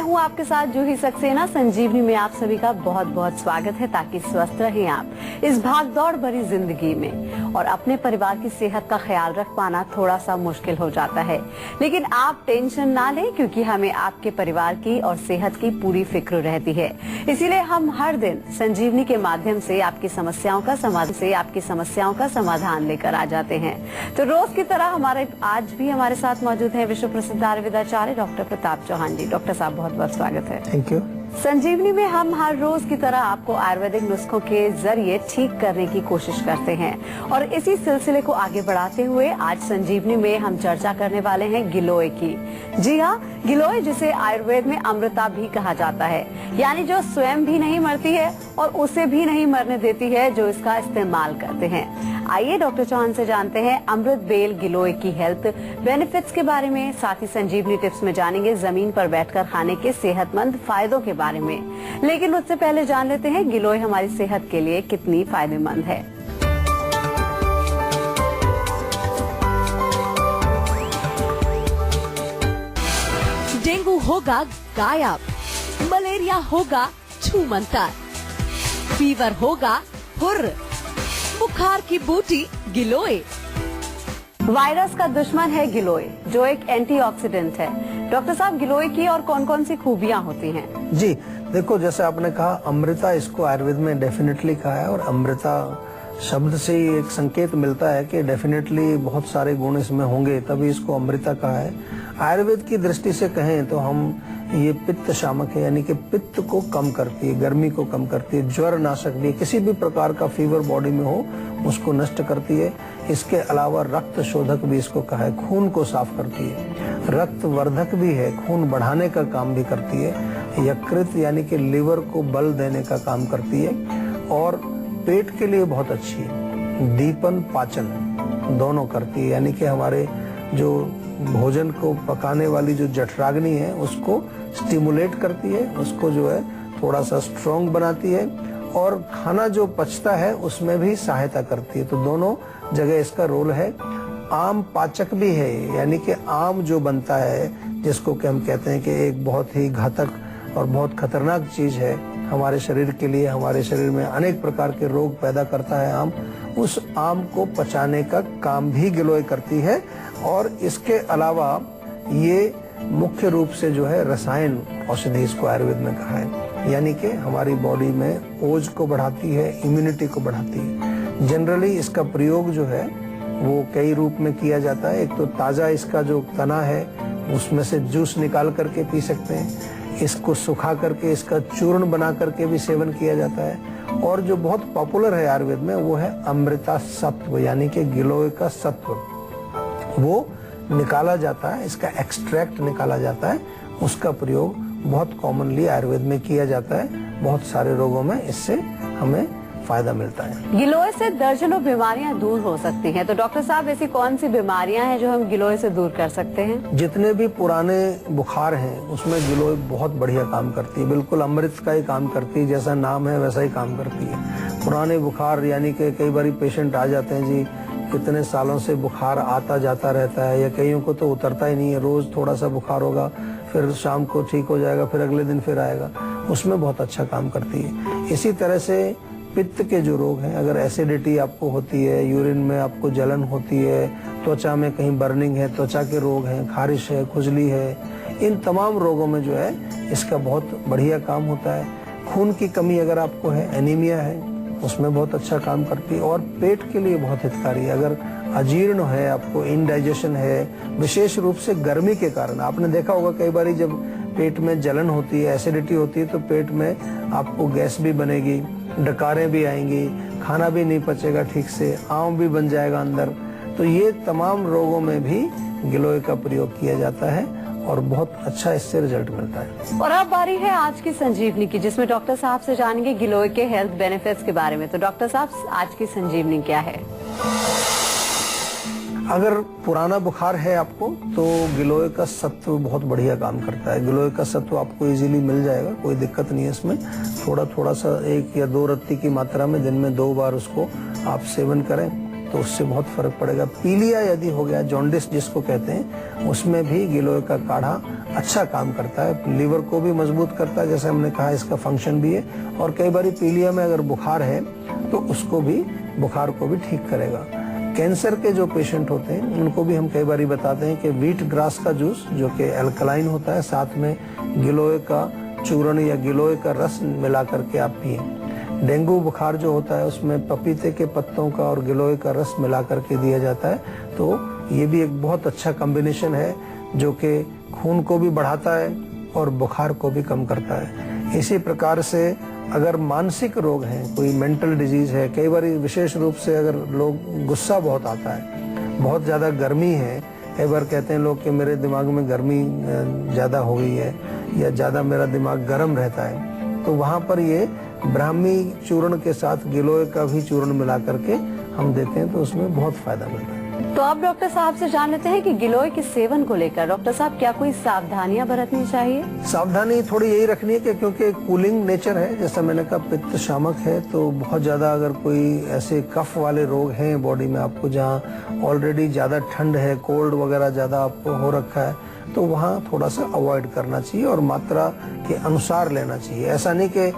हूँ आपके साथ जूही सक्सेना। संजीवनी में आप सभी का बहुत बहुत स्वागत है ताकि स्वस्थ रहें आप इस भागदौड़ भरी जिंदगी में। और अपने परिवार की सेहत का ख्याल रख पाना थोड़ा सा मुश्किल हो जाता है, लेकिन आप टेंशन ना लें क्योंकि हमें आपके परिवार की और सेहत की पूरी फिक्र रहती है। इसीलिए हम हर दिन संजीवनी के माध्यम से आपकी समस्याओं का समाधान लेकर आ जाते हैं। तो रोज की तरह आज भी हमारे साथ मौजूद है विश्व प्रसिद्ध आयुर्वेदाचार्य डॉक्टर प्रताप चौहान जी। डॉक्टर साहब बहुत बहुत स्वागत है। Thank you. संजीवनी में हम हर रोज की तरह आपको आयुर्वेदिक नुस्खों के जरिए ठीक करने की कोशिश करते हैं और इसी सिलसिले को आगे बढ़ाते हुए आज संजीवनी में हम चर्चा करने वाले हैं गिलोय की। जी हाँ, गिलोय जिसे आयुर्वेद में अमृता भी कहा जाता है, यानी जो स्वयं भी नहीं मरती है और उसे भी नहीं मरने देती है जो इसका इस्तेमाल करते हैं। आइए डॉक्टर चौहान से जानते हैं अमृत बेल गिलोय की हेल्थ बेनिफिट्स के बारे में, साथ ही संजीवनी टिप्स में जानेंगे जमीन पर बैठकर खाने के सेहतमंद फायदों के बारे में। लेकिन उससे पहले जान लेते हैं गिलोय हमारी सेहत के लिए कितनी फायदेमंद है। डेंगू होगा गायब, मलेरिया होगा छूमंतर, फीवर होगा हुर्र, बुखार की बूटी गिलोय। वायरस का दुश्मन है गिलोय जो एक एंटीऑक्सीडेंट है। डॉक्टर साहब, गिलोय की और कौन कौन सी खूबियां होती हैं? जी देखो, जैसे आपने कहा अमृता, इसको आयुर्वेद में डेफिनेटली कहा है और अमृता शब्द से ही एक संकेत मिलता है कि डेफिनेटली बहुत सारे गुण इसमें होंगे, तभी इसको अमृता कहा है। आयुर्वेद की दृष्टि से कहें तो हम ये पित्त शामक है, यानी कि पित्त को कम करती है, गर्मी को कम करती है, ज्वर नाशक भी है, किसी भी प्रकार का फीवर बॉडी में हो उसको नष्ट करती है। इसके अलावा रक्त शोधक भी इसको कहा है, खून को साफ करती है। रक्त वर्धक भी है, खून बढ़ाने का काम भी करती है। यकृत यानी कि लिवर को बल देने का काम करती है और पेट के लिए बहुत अच्छी है। दीपन पाचन दोनों करती है, यानी कि हमारे जो भोजन को पकाने वाली जो जठराग्नि है उसको स्टिमुलेट करती है, उसको जो है थोड़ा सा स्ट्रॉन्ग बनाती है और खाना जो पचता है उसमें भी सहायता करती है। तो दोनों जगह इसका रोल है। आम पाचक भी है, यानी कि आम जो बनता है जिसको कि हम कहते हैं कि एक बहुत ही घातक और बहुत खतरनाक चीज है हमारे शरीर के लिए, हमारे शरीर में अनेक प्रकार के रोग पैदा करता है आम, उस आम को पचाने का काम भी गिलोय करती है। और इसके अलावा ये मुख्य रूप से जो है रसायन औषधि इसको आयुर्वेद में कहा है, यानी कि हमारी बॉडी में ओज को बढ़ाती है, इम्यूनिटी को बढ़ाती है। जनरली इसका प्रयोग जो है वो कई रूप में किया जाता है। एक तो ताजा इसका जो तना है उसमें से जूस निकाल करके पी सकते हैं, इसको सुखा करके इसका चूर्ण बना करके भी सेवन किया जाता है। और जो बहुत पॉपुलर है आयुर्वेद में वो है अमृता सत्व, यानी कि गिलोय का सत्व, वो निकाला जाता है, इसका एक्सट्रैक्ट निकाला जाता है, उसका प्रयोग बहुत कॉमनली आयुर्वेद में किया जाता है। बहुत सारे रोगों में इससे हमें फायदा मिलता है। गिलोय से दर्जनों बीमारियां दूर हो सकती हैं, तो डॉक्टर साहब ऐसी कौन सी बीमारियां हैं जो हम गिलोय से दूर कर सकते हैं? जितने भी पुराने बुखार हैं उसमें गिलोय बहुत बढ़िया काम करती है, बिल्कुल अमृत का ही काम करती है, जैसा नाम है वैसा ही काम करती है। पुराने बुखार यानी कि कई बार पेशेंट आ जाते हैं जी, कितने सालों से बुखार आता जाता रहता है या कईयों को तो उतरता ही नहीं है, रोज थोड़ा सा बुखार होगा, फिर शाम को ठीक हो जाएगा, फिर अगले दिन फिर आएगा, उसमें बहुत अच्छा काम करती है। इसी तरह से पित्त के जो रोग हैं, अगर एसिडिटी आपको होती है, यूरिन में आपको जलन होती है, त्वचा में कहीं बर्निंग है, त्वचा के रोग हैं, खारिश है, खुजली है, इन तमाम रोगों में जो है इसका बहुत बढ़िया काम होता है। खून की कमी अगर आपको है, एनीमिया है, उसमें बहुत अच्छा काम करती है। और पेट के लिए बहुत हितकारी है। अगर अजीर्ण है, आपको इंडाइजेशन है, विशेष रूप से गर्मी के कारण, आपने देखा होगा कई बार जब पेट में जलन होती है, एसिडिटी होती है, तो पेट में आपको गैस भी बनेगी, डकारें भी आएंगी, खाना भी नहीं पचेगा ठीक से, आम भी बन जाएगा अंदर। तो ये तमाम रोगों में भी गिलोय का प्रयोग किया जाता है और बहुत अच्छा इससे रिजल्ट मिलता है। और अब बारी है आज की संजीवनी की, जिसमें डॉक्टर साहब से जानेंगे गिलोय के हेल्थ बेनिफिट्स के बारे में। तो डॉक्टर साहब, आज की संजीवनी क्या है? अगर पुराना बुखार है आपको तो गिलोय का सत्व बहुत बढ़िया काम करता है। गिलोय का सत्व आपको इजीली मिल जाएगा, कोई दिक्कत नहीं है इसमें। थोड़ा थोड़ा सा 1 या 2 रत्ती की मात्रा में दिन में 2 बार उसको आप सेवन करें। तो उससे बहुत फर्क पड़ेगा। पीलिया यदि हो गया, जॉन्डिस जिसको कहते हैं, उसमें भी गिलोय का काढ़ा अच्छा काम करता है, लीवर को भी मजबूत करता है, जैसे हमने कहा इसका फंक्शन भी है। और कई बार पीलिया में अगर बुखार है तो उसको भी, बुखार को भी ठीक करेगा। कैंसर के जो पेशेंट होते हैं उनको भी हम कई बार बताते हैं कि व्हीट ग्रास का जूस जो कि एल्कलाइन होता है, साथ में गिलोय का चूर्ण या गिलोय का रस मिला करके आप पिए। डेंगू बुखार जो होता है उसमें पपीते के पत्तों का और गिलोय का रस मिला करके दिया जाता है। तो ये भी एक बहुत अच्छा कॉम्बिनेशन है जो कि खून को भी बढ़ाता है और बुखार को भी कम करता है। इसी प्रकार से अगर मानसिक रोग हैं, कोई मेंटल डिजीज है, कई बार विशेष रूप से अगर लोग गुस्सा बहुत आता है, बहुत ज़्यादा गर्मी है, कई बार कहते हैं लोग कि मेरे दिमाग में गर्मी ज़्यादा हो गई है या ज़्यादा मेरा दिमाग गर्म रहता है, तो वहाँ पर ये ब्राह्मी चूर्ण के साथ गिलोय का भी चूर्ण मिला करके हम देते हैं, तो उसमें बहुत फायदा मिलता है। तो आप डॉक्टर साहब से जान लेते हैं कि गिलोय के सेवन को लेकर डॉक्टर साहब क्या कोई सावधानियां बरतनी चाहिए? सावधानी थोड़ी यही रखनी है कि क्योंकि कूलिंग नेचर है, जैसा मैंने कहा पित्त शामक है, तो बहुत ज्यादा अगर कोई ऐसे कफ वाले रोग हैं बॉडी में आपको, जहाँ ऑलरेडी ज्यादा ठंड है, कोल्ड वगैरह ज्यादा आपको हो रखा है, तो वहाँ थोड़ा सा अवॉइड करना चाहिए और मात्रा के अनुसार लेना चाहिए। ऐसा नहीं कि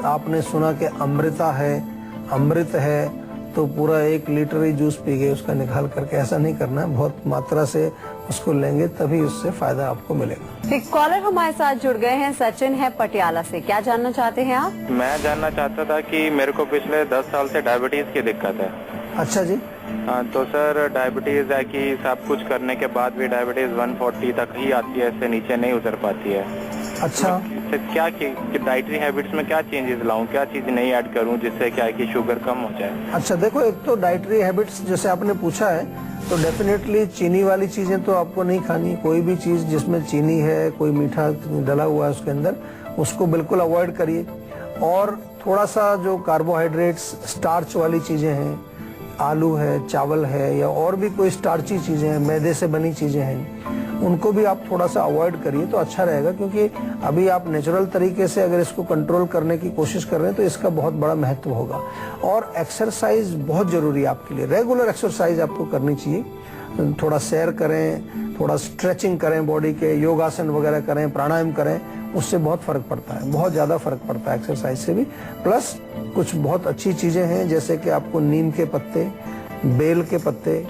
आपने सुना कि अमृता है, अमृत है, तो पूरा 1 लीटर ही जूस पी गए उसका निकाल करके, ऐसा नहीं करना है। बहुत मात्रा से उसको लेंगे तभी उससे फायदा आपको मिलेगा। एक कॉलर हमारे साथ जुड़ गए हैं, सचिन है पटियाला से। क्या जानना चाहते हैं आप? मैं जानना चाहता था कि मेरे को पिछले 10 साल से डायबिटीज की दिक्कत है। अच्छा जी। तो सर डायबिटीज है कि सब कुछ करने के बाद भी डायबिटीज 140 तक ही आती है, इससे नीचे नहीं उतर पाती है। अच्छा, तो क्या कि डाइटरी हैबिट्स में क्या चेंजेस लाऊं, क्या चीज नहीं ऐड करूं जिससे क्या है कि शुगर कम हो जाए? अच्छा देखो, एक तो डाइटरी हैबिट्स जैसे आपने पूछा है, तो डेफिनेटली चीनी वाली चीजें तो आपको नहीं खानी। कोई भी चीज जिसमें चीनी है, कोई मीठा डला हुआ है उसके अंदर, उसको बिल्कुल अवॉइड करिए। और थोड़ा सा जो कार्बोहाइड्रेट्स, स्टार्च वाली चीजें हैं, आलू है, चावल है, या और भी कोई स्टार्ची चीजें हैं, मैदे से बनी चीजें हैं, उनको भी आप थोड़ा सा अवॉइड करिए तो अच्छा रहेगा। क्योंकि अभी आप नेचुरल तरीके से अगर इसको कंट्रोल करने की कोशिश कर रहे हैं तो इसका बहुत बड़ा महत्व होगा। और एक्सरसाइज बहुत जरूरी है आपके लिए, रेगुलर एक्सरसाइज आपको करनी चाहिए। थोड़ा सैर करें, थोड़ा स्ट्रेचिंग करें बॉडी के, योगासन वगैरह करें, प्राणायाम करें, उससे बहुत फर्क पड़ता है, बहुत ज्यादा फर्क पड़ता है एक्सरसाइज से भी। प्लस कुछ बहुत अच्छी चीजें हैं, जैसे कि आपको नीम के पत्ते, बेल के पत्ते,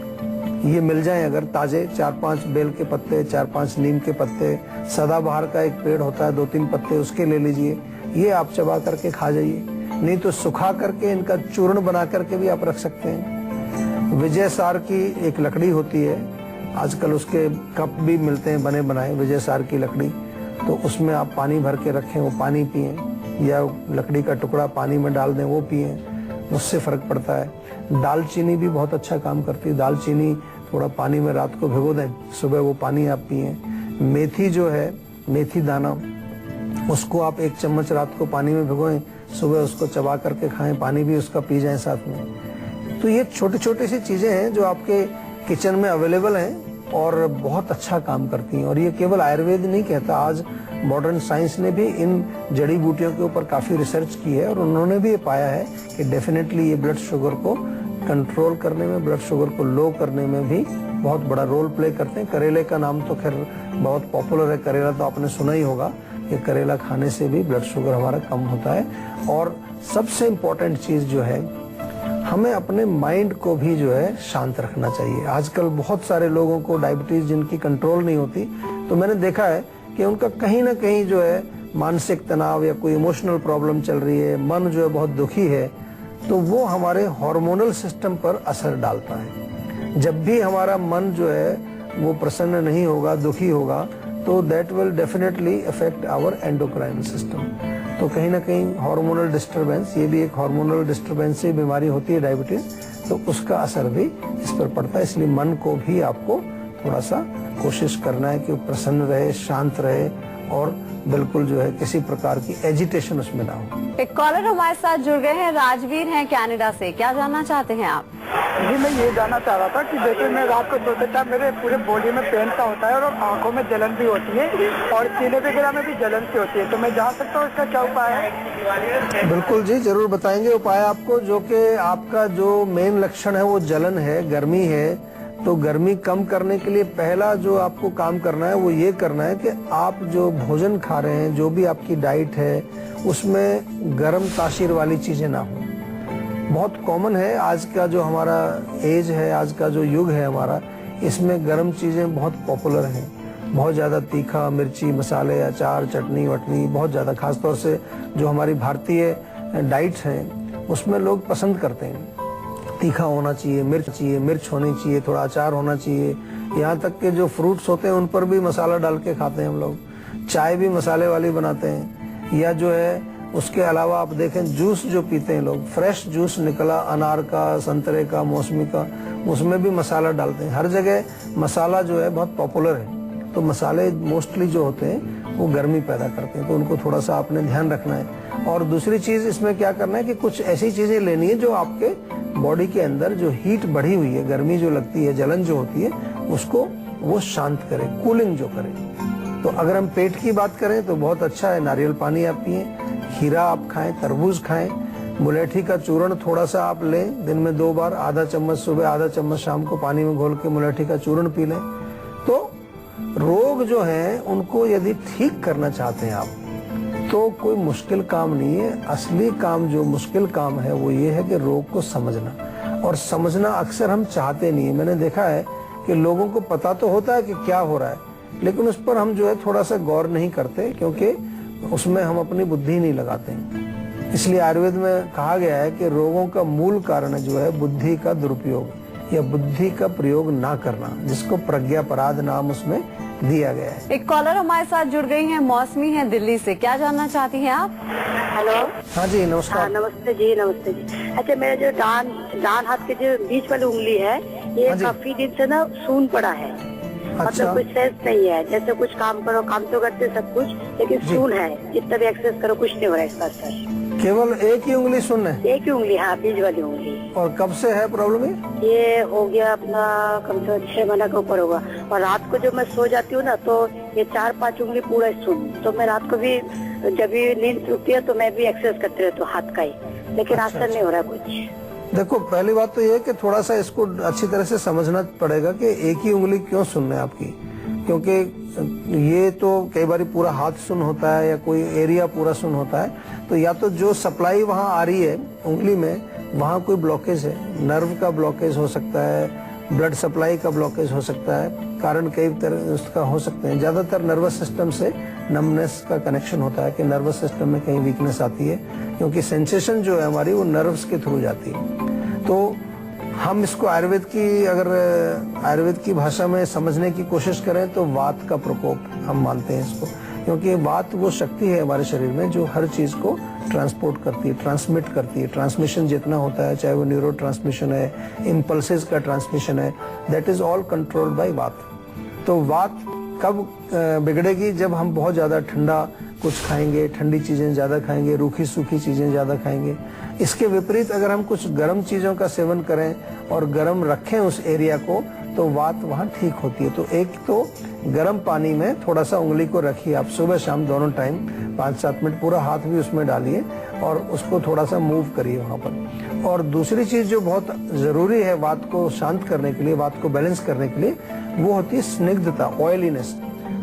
ये मिल जाएं अगर ताजे, 4-5 बेल के पत्ते, 4-5 नीम के पत्ते, सदाबहार का एक पेड़ होता है, 2-3 पत्ते उसके ले लीजिए, ये आप चबा करके खा जाइए। नहीं तो सुखा करके इनका चूर्ण बना करके भी आप रख सकते हैं। विजय सार की एक लकड़ी होती है, आजकल उसके कप भी मिलते हैं बने बनाए, विजय सार की लकड़ी, तो उसमें आप पानी भर के रखें, वो पानी पिए, या लकड़ी का टुकड़ा पानी में डाल दें, वो पिए, उससे फर्क पड़ता है। दालचीनी भी बहुत अच्छा काम करती है, दालचीनी थोड़ा पानी में रात को भिगो दें, सुबह वो पानी आप पिए। मेथी जो है, मेथी दाना, उसको आप 1 चम्मच रात को पानी में भिगोएं, सुबह उसको चबा करके खाएं, पानी भी उसका पी जाएं साथ में। तो ये छोटी छोटी सी चीजें हैं जो आपके किचन में अवेलेबल हैं और बहुत अच्छा काम करती हैं। और ये केवल आयुर्वेद नहीं कहता, आज मॉडर्न साइंस ने भी इन जड़ी बूटियों के ऊपर काफी रिसर्च की है और उन्होंने भी ये पाया है कि डेफिनेटली ये ब्लड शुगर को कंट्रोल करने में, ब्लड शुगर को लो करने में भी बहुत बड़ा रोल प्ले करते हैं। करेले का नाम तो खैर बहुत पॉपुलर है, करेला तो आपने सुना ही होगा कि करेला खाने से भी ब्लड शुगर हमारा कम होता है। और सबसे इम्पोर्टेंट चीज जो है, हमें अपने माइंड को भी जो है शांत रखना चाहिए। आजकल बहुत सारे लोगों को डायबिटीज जिनकी कंट्रोल नहीं होती, तो मैंने देखा है कि उनका कहीं ना कहीं जो है मानसिक तनाव या कोई इमोशनल प्रॉब्लम चल रही है, मन जो है बहुत दुखी है, तो वो हमारे हार्मोनल सिस्टम पर असर डालता है। जब भी हमारा मन जो है वो प्रसन्न नहीं होगा, दुखी होगा, तो that will definitely affect our endocrine system. तो कहीं ना कहीं हार्मोनल डिस्टरबेंस, ये भी एक हार्मोनल डिस्टरबेंस से बीमारी होती है डायबिटीज, तो उसका असर भी इस पर पड़ता है। इसलिए मन को भी आपको थोड़ा सा कोशिश करना है कि वो प्रसन्न रहे, शांत रहे और बिल्कुल जो है किसी प्रकार की एजिटेशन उसमें ना हो। एक कॉलर हमारे साथ जुड़ गए हैं, राजवीर हैं कनाडा से। क्या जानना चाहते हैं आप? जी मैं ये जानना चाह रहा था कि जैसे मैं रात को सोते टाइम मेरे पूरे बॉडी में पेन सा होता है और आंखों में जलन भी होती है और सीने वगैरह में भी जलन सी होती है, तो मैं जान सकता हूँ इसका क्या उपाय है? बिल्कुल जी, जरूर बताएंगे उपाय आपको। जो कि आपका जो मेन लक्षण है वो जलन है, गर्मी है, तो गर्मी कम करने के लिए पहला जो आपको काम करना है वो ये करना है कि आप जो भोजन खा रहे हैं, जो भी आपकी डाइट है, उसमें गर्म तासीर वाली चीजें ना हो। बहुत कॉमन है आज का जो हमारा एज है, आज का जो युग है हमारा, इसमें गर्म चीजें बहुत पॉपुलर हैं। बहुत ज्यादा तीखा, मिर्ची, मसाले, अचार, चटनी वटनी बहुत ज्यादा, खासतौर से जो हमारी भारतीय डाइट है उसमें लोग पसंद करते हैं। तीखा होना चाहिए, मिर्च होनी चाहिए, थोड़ा अचार होना चाहिए। यहाँ तक के जो फ्रूट्स होते हैं उन पर भी मसाला डाल के खाते हैं हम लोग। चाय भी मसाले वाली बनाते हैं। या जो है उसके अलावा आप देखें जूस जो पीते हैं लोग, फ्रेश जूस निकला अनार का, संतरे का, मौसमी का, उसमें भी मसाला डालते हैं। हर जगह मसाला जो है बहुत पॉपुलर है। तो मसाले मोस्टली जो होते हैं वो गर्मी पैदा करते हैं, तो उनको थोड़ा सा आपने ध्यान रखना है। और दूसरी चीज इसमें क्या करना है कि कुछ ऐसी चीजें लेनी है जो आपके बॉडी के अंदर जो हीट बढ़ी हुई है, गर्मी जो लगती है, जलन जो होती है, उसको वो शांत करे, कूलिंग जो करे। तो अगर हम पेट की बात करें तो बहुत अच्छा है, नारियल पानी आप पिए, खीरा आप खाएं, तरबूज खाएं, मुलेठी का चूर्ण थोड़ा सा आप लें, दिन में 2 बार, आधा चम्मच सुबह, आधा चम्मच शाम को पानी में घोल के मुलेठी का चूर्ण पी लें। तो रोग जो है उनको यदि ठीक करना चाहते हैं आप तो कोई मुश्किल काम नहीं है। असली काम जो मुश्किल काम है वो ये है कि रोग को समझना, और समझना अक्सर हम चाहते नहीं है। मैंने देखा है कि लोगों को पता तो होता है कि क्या हो रहा है, लेकिन उस पर हम जो है थोड़ा सा गौर नहीं करते, क्योंकि उसमें हम अपनी बुद्धि नहीं लगाते हैं। इसलिए आयुर्वेद में कहा गया है कि रोगों का मूल कारण जो है बुद्धि का दुरुपयोग या बुद्धि का प्रयोग ना करना, जिसको प्रज्ञापराध नाम उसमें दिया गया है। एक कॉलर हमारे साथ जुड़ गई हैं, मौसमी हैं दिल्ली से। क्या जानना चाहती हैं आप? हेलो। हाँ जी, नमस्कार। हाँ, नमस्ते जी, नमस्ते जी। अच्छा, मेरा जो डान हाथ के जो बीच वाली उंगली है, ये हाँ जी। काफी दिन से ना सून पड़ा है। अच्छा। मतलब कुछ सेंस नहीं है, जैसे कुछ काम करो, काम तो करते सब कुछ, लेकिन जी। सून है, जितना भी एक्सरसाइज करो कुछ नहीं हो रहा है इसका असर। केवल एक ही उंगली सुन है? एक ही उंगली, हाँ, बीच वाली उंगली। और कब से है प्रॉब्लम? ये हो गया अपना कम से कम 6 महीने के ऊपर होगा। और रात को जो मैं सो जाती हूँ ना, तो ये 4-5 उंगली पूरा सुन। तो मैं रात को भी जब भी नींद टूटती है तो मैं भी एक्सरसाइज करती रहती हूँ हाथ का ही, लेकिन अच्छा, असर नहीं हो रहा कुछ। देखो, पहली बात तो ये है कि थोड़ा सा इसको अच्छी तरह से समझना पड़ेगा कि एक ही उंगली क्यों सुन है आपकी। क्योंकि ये तो कई बार पूरा हाथ सुन होता है या कोई एरिया पूरा सुन होता है, तो या तो जो सप्लाई वहाँ आ रही है उंगली में, वहाँ कोई ब्लॉकेज है, नर्व का ब्लॉकेज हो सकता है, ब्लड सप्लाई का ब्लॉकेज हो सकता है, कारण कई तरह उसका हो सकते हैं। ज्यादातर नर्वस सिस्टम से नमनेस का कनेक्शन होता है कि नर्वस सिस्टम में कहीं वीकनेस आती है, क्योंकि सेंसेशन जो है हमारी वो नर्व्स के थ्रू जाती है। तो हम इसको आयुर्वेद की भाषा में समझने की कोशिश करें तो वात का प्रकोप हम मानते हैं इसको, क्योंकि वात वो शक्ति है हमारे शरीर में जो हर चीज को ट्रांसपोर्ट करती है, ट्रांसमिट करती है। ट्रांसमिशन जितना होता है, चाहे वो न्यूरो ट्रांसमिशन है, इम्पल्सेस का ट्रांसमिशन है, that is all controlled by वात। तो वात कब बिगड़ेगी? जब हम बहुत ज्यादा ठंडा कुछ खाएंगे, ठंडी चीजें ज्यादा खाएंगे, रूखी सूखी चीजें ज्यादा खाएंगे। इसके विपरीत अगर हम कुछ गर्म चीजों का सेवन करें और गर्म रखें उस एरिया को, तो वात वहाँ ठीक होती है। तो एक तो गर्म पानी में थोड़ा सा उंगली को रखिए आप, सुबह शाम दोनों टाइम 5-7 मिनट, पूरा हाथ भी उसमें डालिए और उसको थोड़ा सा मूव करिए वहाँ पर। और दूसरी चीज जो बहुत जरूरी है वात को शांत करने के लिए, वात को बैलेंस करने के लिए, वो होती है स्निग्धता, ऑयलीनेस।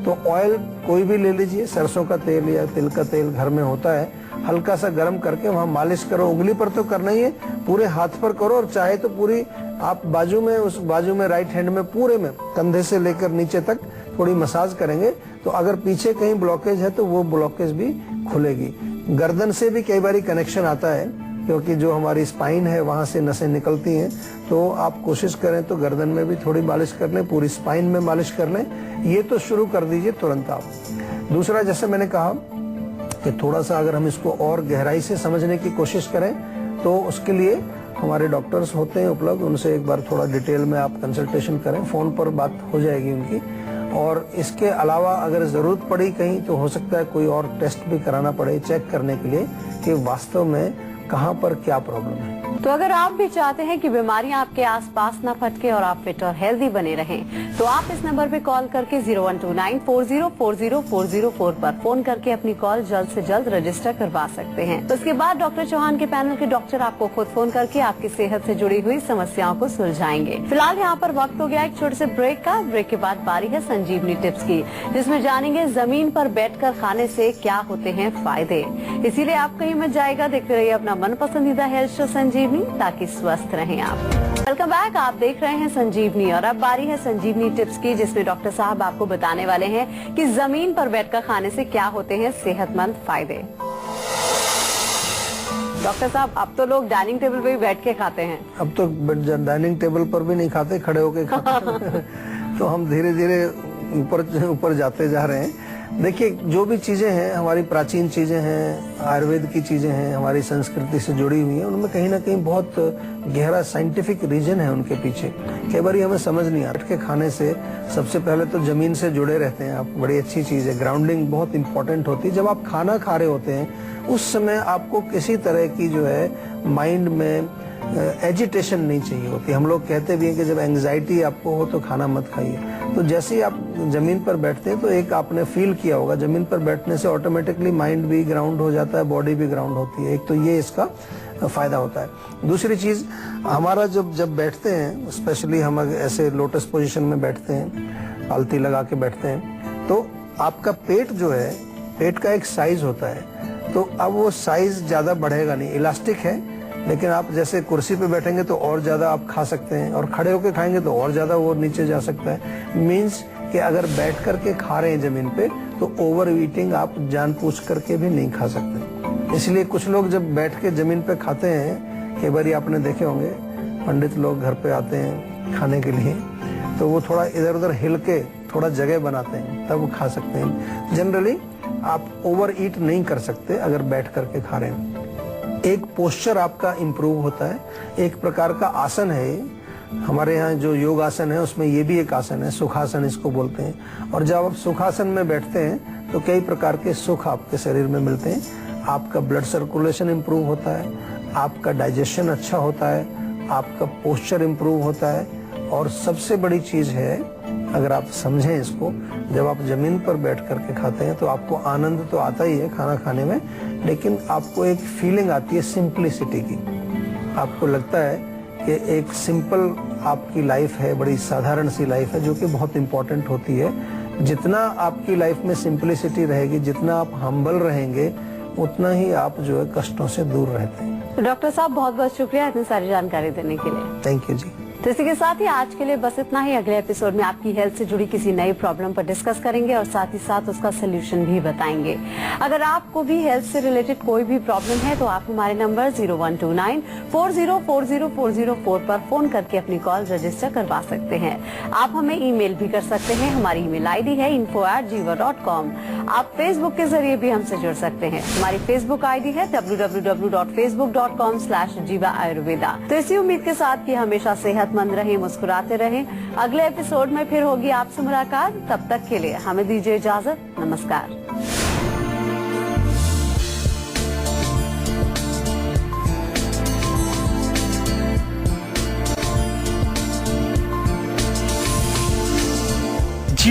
तो ऑयल कोई भी ले लीजिए, सरसों का तेल या तिल का तेल घर में होता है, हल्का सा गर्म करके वहाँ मालिश करो। उंगली पर तो करना ही है, पूरे हाथ पर करो, और चाहे तो पूरी आप बाजू में, उस बाजू में राइट हैंड में पूरे में कंधे से लेकर नीचे तक थोड़ी मसाज करेंगे, तो अगर पीछे कहीं ब्लॉकेज है तो वो ब्लॉकेज भी खुलेगी। गर्दन से भी कई बार कनेक्शन आता है, क्योंकि जो हमारी स्पाइन है वहां से नसें निकलती हैं, तो आप कोशिश करें तो गर्दन में भी थोड़ी मालिश कर लें, पूरी स्पाइन में मालिश कर लें। ये तो शुरू कर दीजिए तुरंत आप। दूसरा, जैसे मैंने कहा कि थोड़ा सा अगर हम इसको और गहराई से समझने की कोशिश करें, तो उसके लिए हमारे डॉक्टर्स होते हैं उपलब्ध, उनसे एक बार थोड़ा डिटेल में आप कंसल्टेशन करें, फोन पर बात हो जाएगी उनकी। और इसके अलावा अगर जरूरत पड़ी कहीं तो हो सकता है कोई और टेस्ट भी कराना पड़े चेक करने के लिए कि वास्तव में कहाँ पर क्या प्रॉब्लम है। तो अगर आप भी चाहते हैं कि बीमारियां आपके आसपास न फटके और आप फिट और हेल्दी बने रहें, तो आप इस नंबर पे कॉल करके 0129404040 पर फोन करके अपनी कॉल जल्द से जल्द रजिस्टर करवा सकते हैं। तो उसके बाद डॉक्टर चौहान के पैनल के डॉक्टर आपको खुद फोन करके आपकी सेहत से जुड़ी हुई समस्याओं को सुलझाएंगे। फिलहाल यहाँ पर वक्त हो गया एक छोटे से ब्रेक का। ब्रेक के बाद बारी है संजीवनी टिप्स की, जिसमें जानेंगे जमीन पर बैठकर खाने से क्या होते हैं फायदे। इसीलिए आप कहीं मत जाएगा, देखते रहिए अपना मन पसंदीदा हेल्थ शो संजीवनी, ताकि स्वस्थ रहें आप। वेलकम बैक, आप देख रहे हैं संजीवनी और अब बारी है संजीवनी टिप्स की, जिसमें डॉक्टर साहब आपको बताने वाले हैं कि जमीन पर बैठकर खाने से क्या होते हैं सेहतमंद फायदे। डॉक्टर साहब, अब तो लोग डाइनिंग टेबल पे भी बैठ के खाते हैं। अब तो डाइनिंग टेबल पर भी नहीं खाते, खड़े होके खाते तो हम धीरे धीरे ऊपर जाते जा रहे हैं। देखिए, जो भी चीजें हैं हमारी प्राचीन चीजें हैं, आयुर्वेद की चीजें हैं, हमारी संस्कृति से जुड़ी हुई हैं, उनमें कहीं ना कहीं बहुत गहरा साइंटिफिक रीजन है उनके पीछे। कई बार हमें समझ नहीं आता के खाने से सबसे पहले तो जमीन से जुड़े रहते हैं आप, बड़ी अच्छी चीज है। ग्राउंडिंग बहुत इंपॉर्टेंट होती है। जब आप खाना खा रहे होते हैं उस समय आपको किसी तरह की जो है माइंड में एजिटेशन नहीं चाहिए होती। हम लोग कहते भी हैं कि जब एंग्जाइटी आपको हो तो खाना मत खाइए। तो जैसे ही आप जमीन पर बैठते हैं तो एक आपने फील किया होगा, जमीन पर बैठने से ऑटोमेटिकली माइंड भी ग्राउंड हो जाता है, बॉडी भी ग्राउंड होती है। एक तो ये इसका फायदा होता है। दूसरी चीज, हमारा जब बैठते हैं, स्पेशली हम ऐसे लोटस पोजीशन में बैठते हैं, पालती लगा के बैठते हैं, तो आपका पेट जो है, पेट का एक साइज होता है। तो अब वो साइज ज्यादा बढ़ेगा नहीं, इलास्टिक है, लेकिन आप जैसे कुर्सी पे बैठेंगे तो और ज्यादा आप खा सकते हैं, और खड़े होकर खाएंगे तो और ज्यादा वो नीचे जा सकता है। मीन्स कि अगर बैठ करके खा रहे हैं जमीन पे तो ओवर ईटिंग आप जानबूझ करके भी नहीं खा सकते। इसलिए कुछ लोग जब बैठ के जमीन पे खाते हैं, कई बार आपने देखे होंगे पंडित लोग घर पे आते हैं खाने के लिए, तो वो थोड़ा इधर उधर हिल के थोड़ा जगह बनाते हैं, तब वो खा सकते हैं। जनरली आप ओवर ईट नहीं कर सकते अगर बैठ करके खा रहे हैं। एक पोस्चर आपका इम्प्रूव होता है। एक प्रकार का आसन है, हमारे यहाँ जो योग आसन है उसमें ये भी एक आसन है, सुखासन इसको बोलते हैं। और जब आप सुखासन में बैठते हैं तो कई प्रकार के सुख आपके शरीर में मिलते हैं। आपका ब्लड सर्कुलेशन इम्प्रूव होता है, आपका डाइजेशन अच्छा होता है, आपका पोस्चर इम्प्रूव होता है। और सबसे बड़ी चीज है, अगर आप समझें इसको, जब आप जमीन पर बैठ करके खाते हैं तो आपको आनंद तो आता ही है खाना खाने में, लेकिन आपको एक फीलिंग आती है सिंपलिसिटी की। आपको लगता है कि एक सिंपल आपकी लाइफ है, बड़ी साधारण सी लाइफ है, जो कि बहुत इंपॉर्टेंट होती है। जितना आपकी लाइफ में सिंपलिसिटी रहेगी, जितना आप हम्बल रहेंगे, उतना ही आप जो है कष्टों से दूर रहते हैं। तो डॉक्टर साहब, बहुत बहुत शुक्रिया इतनी सारी जानकारी देने के लिए। थैंक यू जी। तो इसी के साथ ही आज के लिए बस इतना ही। अगले एपिसोड में आपकी हेल्थ से जुड़ी किसी नई प्रॉब्लम पर डिस्कस करेंगे और साथ ही साथ उसका सोल्यूशन भी बताएंगे। अगर आपको भी हेल्थ से रिलेटेड कोई भी प्रॉब्लम है तो आप हमारे नंबर 0129404040 पर फोन करके अपनी कॉल रजिस्टर करवा सकते हैं। आप हमें ईमेल भी कर सकते हैं। हमारी ईमेल आईडी है info@jiva.com। आप फेसबुक के जरिए भी हमसे जुड़ सकते हैं। हमारी फेसबुक आईडी है www.facebook.com/jiva ayurveda। तो इसी उम्मीद के साथ कि हमेशा सेहतमंद रहें, मुस्कुराते रहें। अगले एपिसोड में फिर होगी आपसे मुलाकात। तब तक के लिए हमें दीजिए इजाजत। नमस्कार।